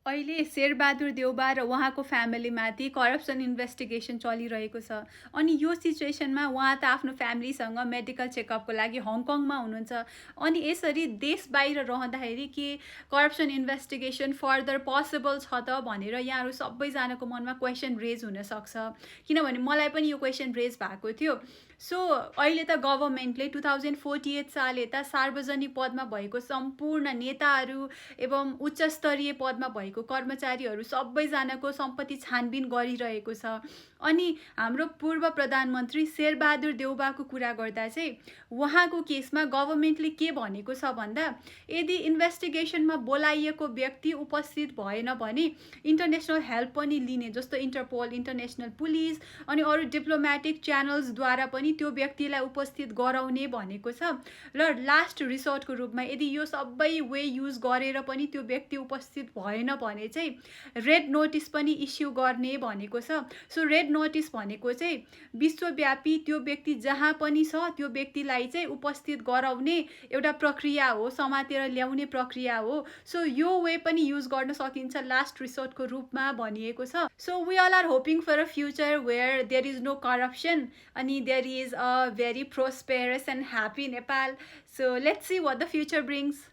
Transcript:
अहिले शेरबहादुर देउबा र उहाँको फ्यामिलीमाथि करप्सन इन्भेस्टिगेसन चलिरहेको छ। अनि यो सिचुएसनमा उहाँ त आफ्नो फ्यामिलीसँग मेडिकल चेकअपको लागि हङकङमा हुनुहुन्छ। अनि यसरी देश बाहिर रहँदाखेरि के करप्सन इन्भेस्टिगेसन फर्दर पोसिबल छ त भनेर यहाँहरू सबैजनाको मनमा क्वेसन रेज हुनसक्छ। किनभने मलाई पनि यो क्वेसन रेज भएको थियो। सो अहिले त गभर्मेन्टले 2048 साल यता सार्वजनिक पदमा भएको सम्पूर्ण नेताहरू एवं उच्च स्तरीय पदमा भएको कर्मचारीहरू सबैजनाको सम्पत्ति छानबिन गरिरहेको छ। अनि हाम्रो पूर्व प्रधानमन्त्री शेरबहादुर देउबाको कुरा गर्दा चाहिँ उहाँको केसमा गभर्मेन्टले के भनेको छ भन्दा यदि इन्भेस्टिगेसनमा बोलाइएको व्यक्ति उपस्थित भएन भने इन्टरनेसनल हेल्प पनि लिने, जस्तो इन्टरपोल, इन्टरनेसनल पुलिस अनि अरू डिप्लोमेटिक च्यानल्सद्वारा पनि त्यो व्यक्तिलाई उपस्थित गराउने भनेको छ। र लास्ट रिसोर्टको रूपमा यदि यो सबै वे युज गरेर पनि त्यो व्यक्ति उपस्थित भएन भने चाहिँ रेड नोटिस पनि इस्यु गर्ने भनेको छ। सो रेड नोटिस भनेको चाहिँ विश्वव्यापी त्यो व्यक्ति जहाँ पनि छ त्यो व्यक्तिलाई चाहिँ उपस्थित गराउने एउटा प्रक्रिया हो, समातेर ल्याउने प्रक्रिया हो। सो यो वे पनि युज गर्न सकिन्छ लास्ट रिसोर्टको रूपमा भनिएको छ। So we all are hoping for a future where there is no corruption अनि there is a very prosperous and happy Nepal. So let's see what the future brings.